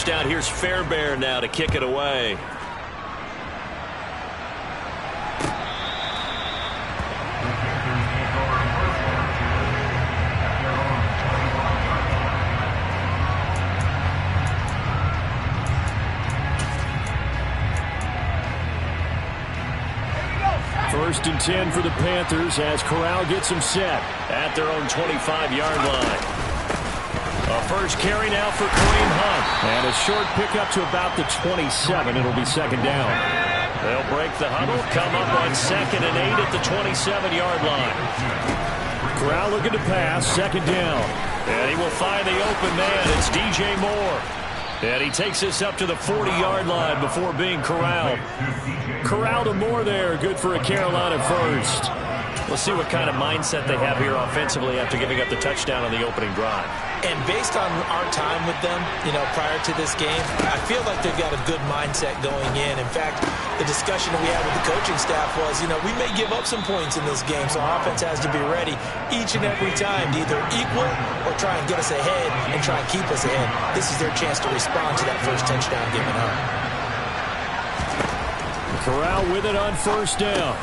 touchdown. Here's Fairbairn now to kick it away. First and 10 for the Panthers as Corral gets them set at their own 25-yard line. A first carry now for Kareem Hunt. And a short pickup to about the 27. It'll be second down. They'll break the huddle, come up on 2nd and 8 at the 27-yard line. Corral looking to pass, second down. And he will find the open man. It's DJ Moore. And he takes this up to the 40-yard line before being corralled. Corral to Moore there. Good for a Carolina first. We'll see what kind of mindset they have here offensively after giving up the touchdown on the opening drive. And based on our time with them, prior to this game, I feel like they've got a good mindset going in. In fact, the discussion that we had with the coaching staff was, we may give up some points in this game, so our offense has to be ready each and every time to either equal or try and get us ahead and try and keep us ahead. This is their chance to respond to that first touchdown given up. Corral with it on first down.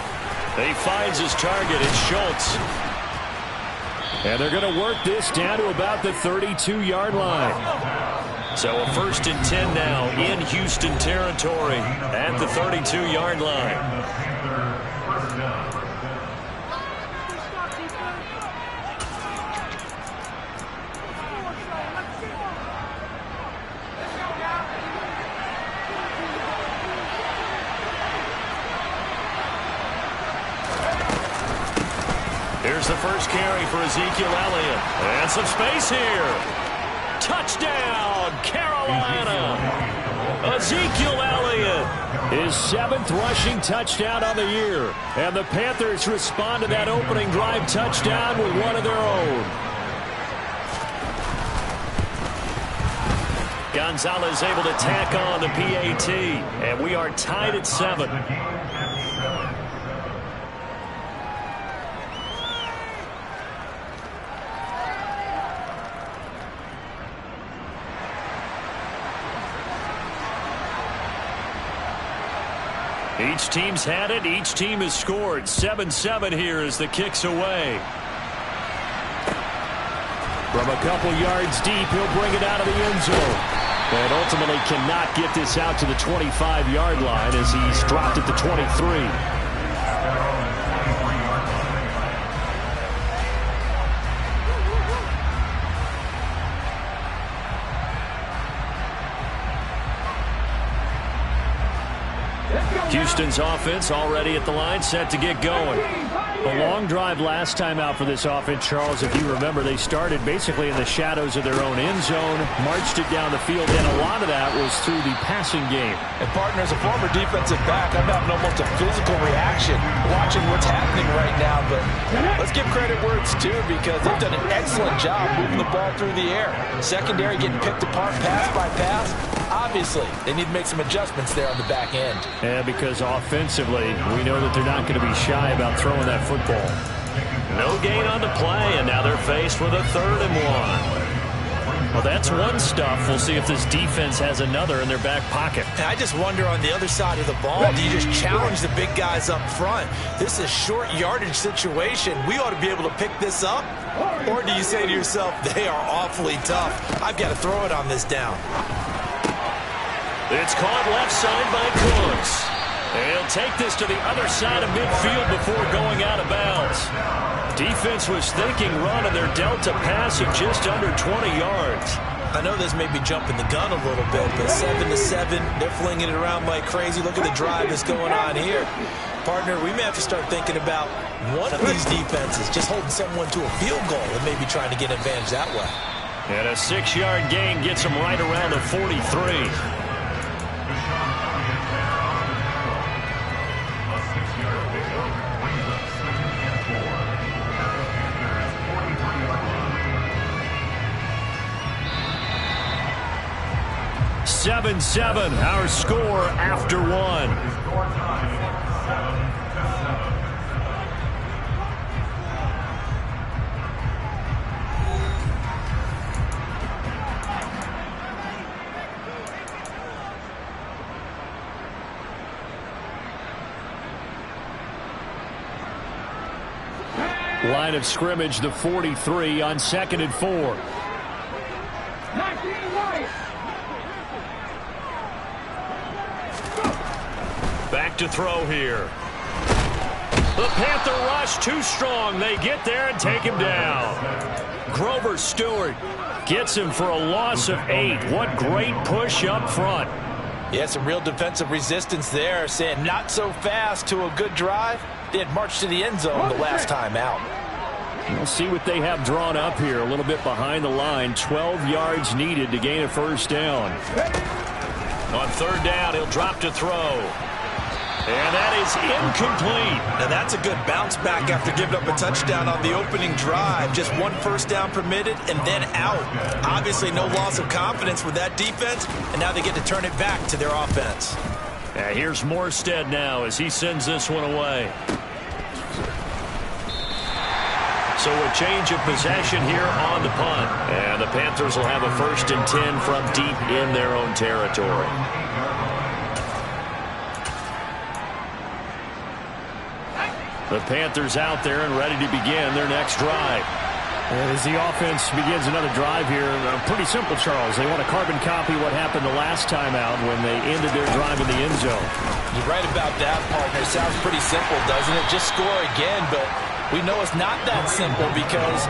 He finds his target. It's Schultz. And they're going to work this down to about the 32-yard line. So a first and 10 now in Houston territory at the 32-yard line. Here's the first carry for Ezekiel Elliott. And some space here. Touchdown, Carolina. Ezekiel Elliott. His 7th rushing touchdown on the year. And the Panthers respond to that opening drive touchdown with one of their own. Gonzalez able to tack on the PAT. And we are tied at 7. Each team's had it. Each team has scored. 7-7 here as the kick's away. From a couple yards deep, he'll bring it out of the end zone. But ultimately cannot get this out to the 25-yard line as he's dropped at the 23. Houston's offense already at the line, set to get going. A long drive last time out for this offense, Charles. If you remember, they started basically in the shadows of their own end zone, marched it down the field, and a lot of that was through the passing game. And, partner, as a former defensive back, I'm having almost a physical reaction watching what's happening right now. But let's give credit where it's due because they've done an excellent job moving the ball through the air. Secondary getting picked apart pass by pass. Obviously, they need to make some adjustments there on the back end. Yeah, because offensively, we know that they're not going to be shy about throwing that football. No gain on the play, and now they're faced with a 3rd and 1. Well, that's one stuff. We'll see if this defense has another in their back pocket. And I just wonder on the other side of the ball, do you just challenge the big guys up front? This is a short yardage situation. We ought to be able to pick this up. Or do you say to yourself, they are awfully tough. I've got to throw it on this down. It's caught left side by Cooks. He'll take this to the other side of midfield before going out of bounds. Defense was thinking run, and they're dealt a pass of just under 20 yards. I know this may be jumping the gun a little bit, but 7-7, they're flinging it around like crazy. Look at the drive that's going on here. Partner, we may have to start thinking about one of these defenses just holding someone to a field goal and maybe trying to get an advantage that way. And a 6-yard gain gets them right around the 43. Seven, our score after 1. Line of scrimmage, the 43 on 2nd and 4. Back to throw here. The Panther rush too strong. They get there and take him down. Grover Stewart gets him for a loss of 8. What great push up front. Yeah, some real defensive resistance there, saying not so fast to a good drive. They had marched to the end zone the last time out. We'll see what they have drawn up here. A little bit behind the line. 12 yards needed to gain a first down. On 3rd down, he'll drop to throw. And that is incomplete. Now that's a good bounce back after giving up a touchdown on the opening drive. Just 1 first down permitted and then out. Obviously no loss of confidence with that defense, and now they get to turn it back to their offense. Here's Morstead now as he sends this one away. So a change of possession here on the punt. And the Panthers will have a 1st and 10 from deep in their own territory. The Panthers out there and ready to begin their next drive. And as the offense begins another drive here, pretty simple, Charles. They want to carbon copy what happened the last time out when they ended their drive in the end zone. You're right about that, partner. It sounds pretty simple, doesn't it? Just score again, but we know it's not that simple because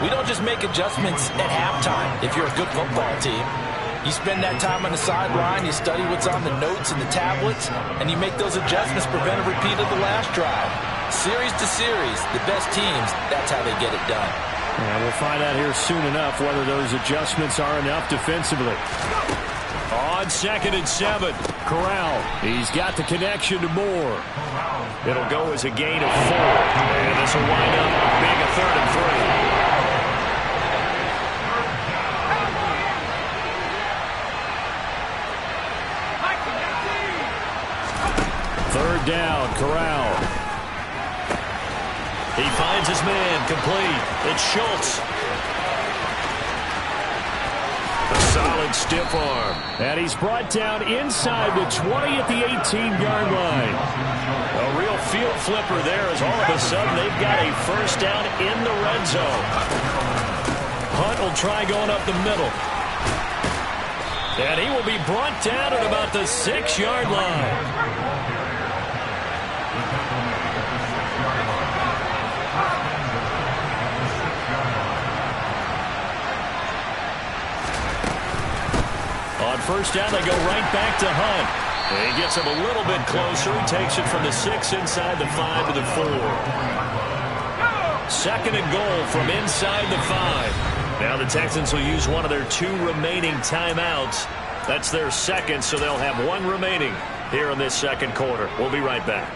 we don't just make adjustments at halftime if you're a good football team. You spend that time on the sideline, you study what's on the notes and the tablets, and you make those adjustments, prevent a repeat of the last drive. Series to series, the best teams, that's how they get it done. And we'll find out here soon enough whether those adjustments are enough defensively. On 2nd and 7, Corral. He's got the connection to Moore. It'll go as a gain of 4. And this will wind up being a 3rd and 3. 3rd down, Corral. He finds his man, complete. It's Schultz. A solid stiff arm. And he's brought down inside the 20 at the 18-yard line. A real field flipper there as all of a sudden they've got a first down in the red zone. Hunt will try going up the middle. And he will be brought down at about the 6-yard line. On 1st down, they go right back to Hunt. And he gets him a little bit closer. He takes it from the 6 inside the 5 to the 4. 2nd and goal from inside the 5. Now the Texans will use one of their 2 remaining timeouts. That's their 2nd, so they'll have 1 remaining here in this 2nd quarter. We'll be right back.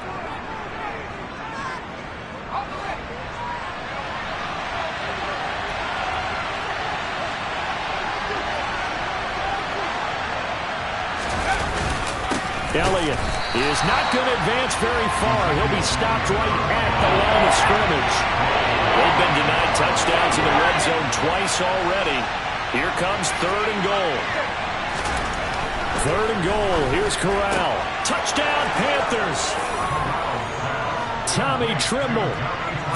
Elliott is not going to advance very far. He'll be stopped right at the line of scrimmage. They've been denied touchdowns in the red zone twice already. Here comes 3rd and goal. 3rd and goal. Here's Corral. Touchdown, Panthers. Tommy Tremble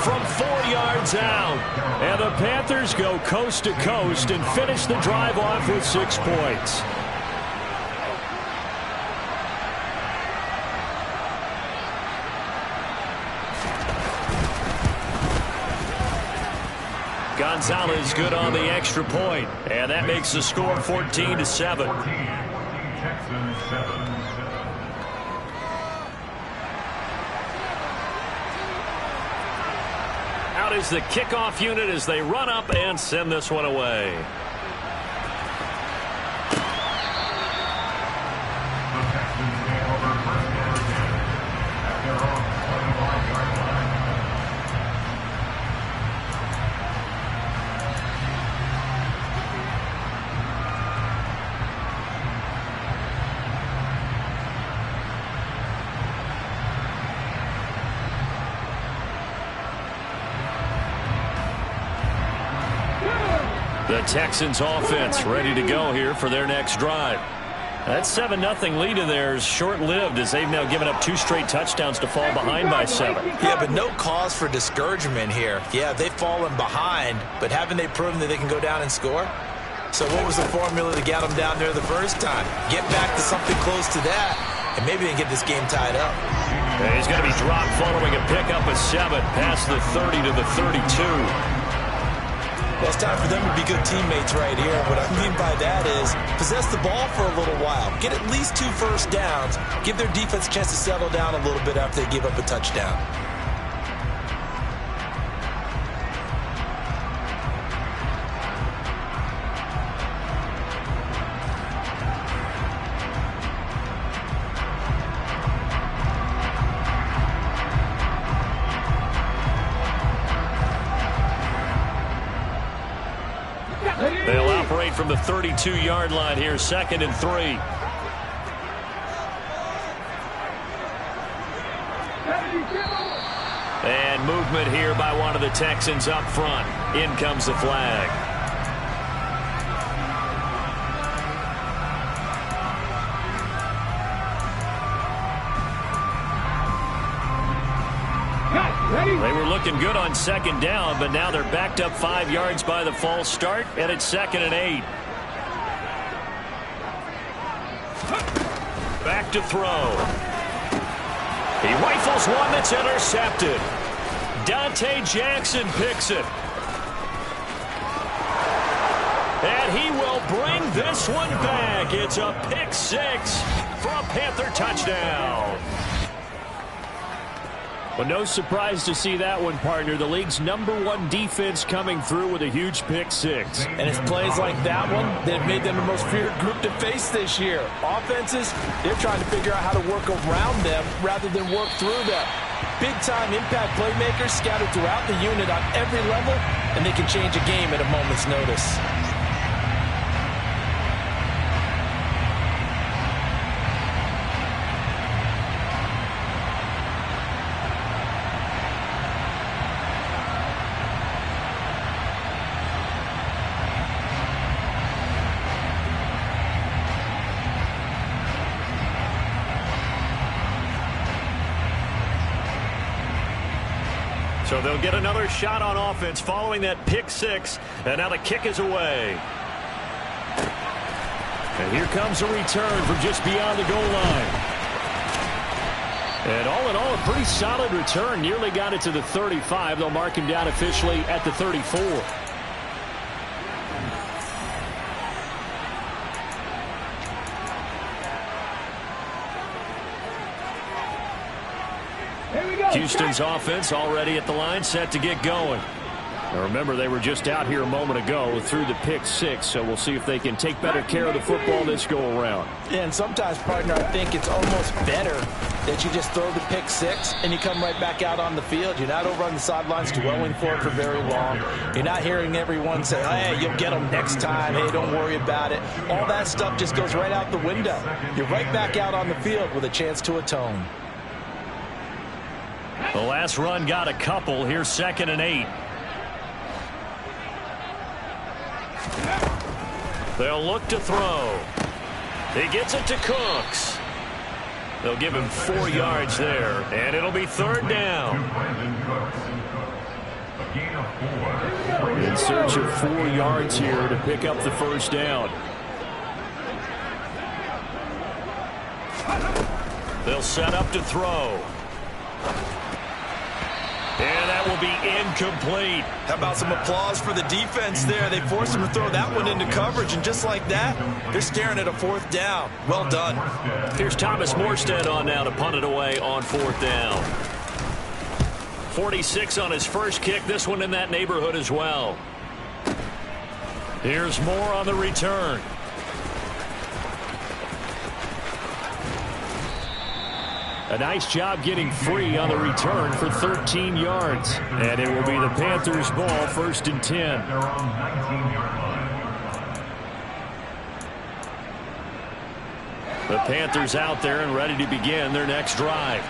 from 4 yards out. And the Panthers go coast to coast and finish the drive off with 6 points. Gonzalez good on the extra point, and that makes the score 14-7. Out is the kickoff unit as they run up and send this one away. The Texans offense ready to go here for their next drive. That 7-0 lead of theirs short-lived as they've now given up 2 straight touchdowns to fall behind by 7. Yeah, but no cause for discouragement here. Yeah, they've fallen behind, but haven't they proven that they can go down and score? So what was the formula to get them down there the first time? Get back to something close to that, and maybe they can get this game tied up. And he's going to be dropped following a pickup of 7 past the 30 to the 32. Well, it's time for them to be good teammates right here. What I mean by that is possess the ball for a little while. Get at least 2 first downs. Give their defense a chance to settle down a little bit after they give up a touchdown. They'll operate from the 32-yard line here, 2nd and 3. And movement here by one of the Texans up front. In comes the flag. They were looking good on 2nd down, but now they're backed up 5 yards by the false start, and it's 2nd and 8. Back to throw. He rifles one that's intercepted. Dante Jackson picks it. And he will bring this one back. It's a pick 6 for a Panther touchdown. Well, no surprise to see that one, partner. The league's #1 defense coming through with a huge pick 6. And it's plays like that one that have made them the most feared group to face this year. Offenses, they're trying to figure out how to work around them rather than work through them. Big-time impact playmakers scattered throughout the unit on every level, and they can change a game at a moment's notice. So they'll get another shot on offense following that pick 6. And now the kick is away. And here comes a return from just beyond the goal line. And all in all, a pretty solid return. Nearly got it to the 35. They'll mark him down officially at the 34. Houston's offense already at the line, set to get going. Now remember, they were just out here a moment ago through the pick 6, so we'll see if they can take better care of the football this go-around. Yeah, and sometimes, partner, I think it's almost better that you just throw the pick 6 and you come right back out on the field. You're not over on the sidelines dwelling for it for very long. You're not hearing everyone say, hey, you'll get them next time. Hey, don't worry about it. All that stuff just goes right out the window. You're right back out on the field with a chance to atone. The last run got a couple. Here's 2nd and 8. They'll look to throw. He gets it to Cooks. They'll give him 4 yards there, and it'll be 3rd down. In search of 4 yards here to pick up the 1st down. They'll set up to throw. And that will be incomplete. How about some applause for the defense there? They forced him to throw that one into coverage, and just like that, they're staring at a 4th down. Well done. Here's Thomas Morstead on now to punt it away on 4th down. 46 on his first kick. This one in that neighborhood as well. Here's Moore on the return. A nice job getting free on the return for 13 yards. And it will be the Panthers' ball, 1st and 10. The Panthers out there and ready to begin their next drive.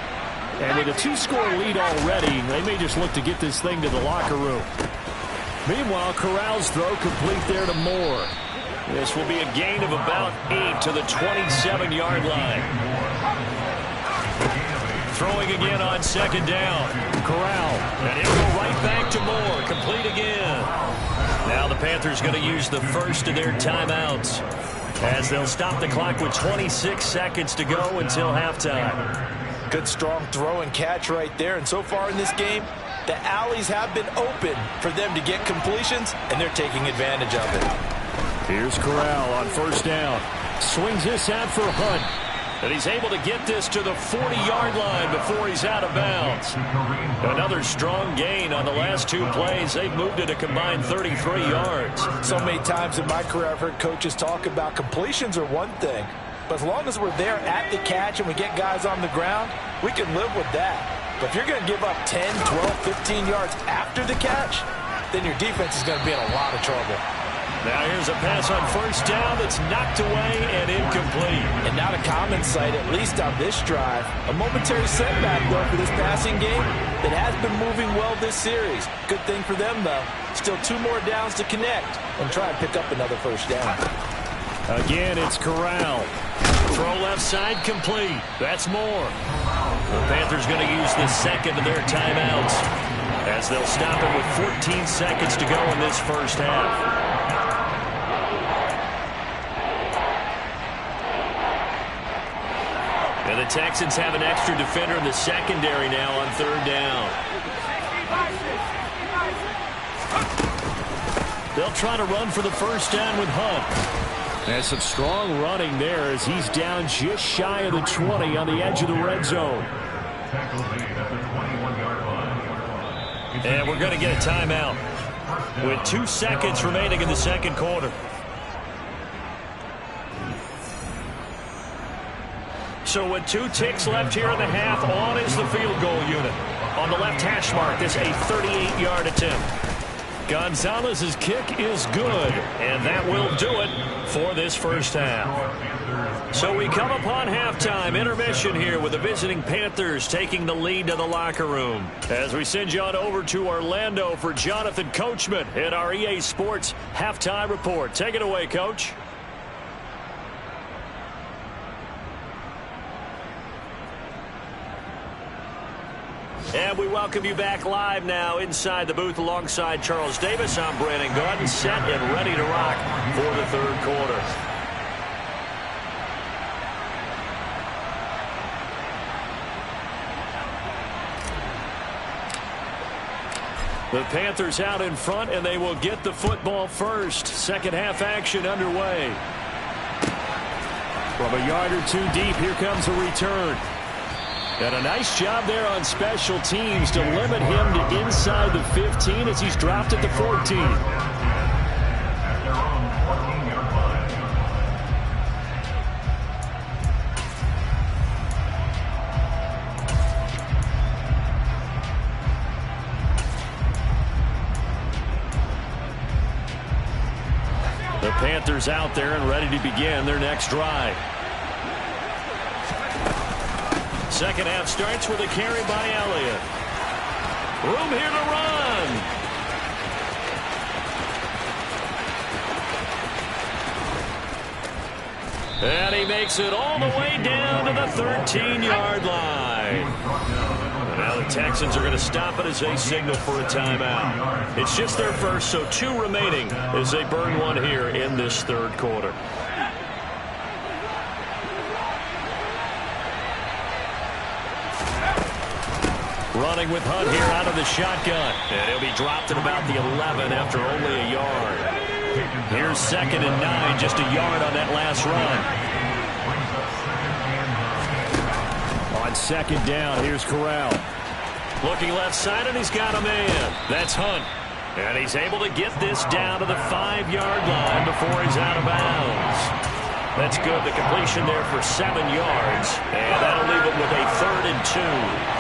And with a 2-score lead already, they may just look to get this thing to the locker room. Meanwhile, Corral's throw complete there to Moore. This will be a gain of about 8 to the 27-yard line. Throwing again on second down. Corral. And he'll go right back to Moore. Complete again. Now the Panthers going to use the first of their timeouts, as they'll stop the clock with 26 seconds to go until halftime. Good strong throw and catch right there. And so far in this game, the alleys have been open for them to get completions, and they're taking advantage of it. Here's Corral on first down. Swings this out for Hunt. And he's able to get this to the 40-yard line before he's out of bounds. Another strong gain on the last two plays. They've moved it a combined 33 yards. So many times in my career I've heard coaches talk about completions are one thing, but as long as we're there at the catch and we get guys on the ground, we can live with that. But if you're going to give up 10, 12, 15 yards after the catch, then your defense is going to be in a lot of trouble. Now here's a pass on first down that's knocked away and incomplete. And not a common sight, at least on this drive. A momentary setback, though, for this passing game that has been moving well this series. Good thing for them, though. Still 2 more downs to connect and try and pick up another first down. Again, it's Corral. Throw left side complete. That's Moore. The Panthers going to use the second of their timeouts, as they'll stop it with 14 seconds to go in this first half. And the Texans have an extra defender in the secondary now on third down. They'll try to run for the first down with Hunt. There's some strong running there as he's down just shy of the 20 on the edge of the red zone. And we're going to get a timeout with 2 seconds remaining in the second quarter. So with 2 ticks left here in the half, on is the field goal unit. On the left hash mark, this a 38-yard attempt. Gonzalez's kick is good, and that will do it for this first half. So we come upon halftime, intermission here with the visiting Panthers taking the lead to the locker room. As we send you on over to Orlando for Jonathan Coachman at our EA Sports Halftime Report. Take it away, Coach. And we welcome you back live now inside the booth alongside Charles Davis. I'm Brandon Gaudin, set and ready to rock for the third quarter. The Panthers out in front, and they will get the football first. Second half action underway. From a yard or 2 deep, here comes a return. And a nice job there on special teams to limit him to inside the 15 as he's dropped at the 14. The Panthers out there and ready to begin their next drive. Second half starts with a carry by Elliott. Room here to run. And he makes it all the way down to the 13-yard line. Now the Texans are going to stop it as they signal for a timeout. It's just their first, so 2 remaining as they burn one here in this third quarter. Running with Hunt here out of the shotgun. And he'll be dropped at about the 11 after only a yard. Here's 2nd and 9, just a yard on that last run. On second down, here's Corral. Looking left side, and he's got a man. That's Hunt. And he's able to get this down to the 5-yard line before he's out of bounds. That's good. The completion there for 7 yards. And that'll leave him with a 3rd and 2.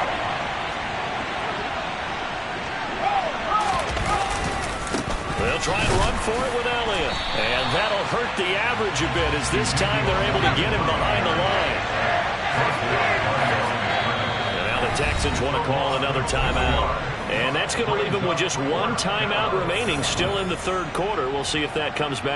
They'll try and run for it with Elliott. And that'll hurt the average a bit, as this time they're able to get him behind the line. And now the Texans want to call another timeout. And that's going to leave them with just 1 timeout remaining still in the third quarter. We'll see if that comes back.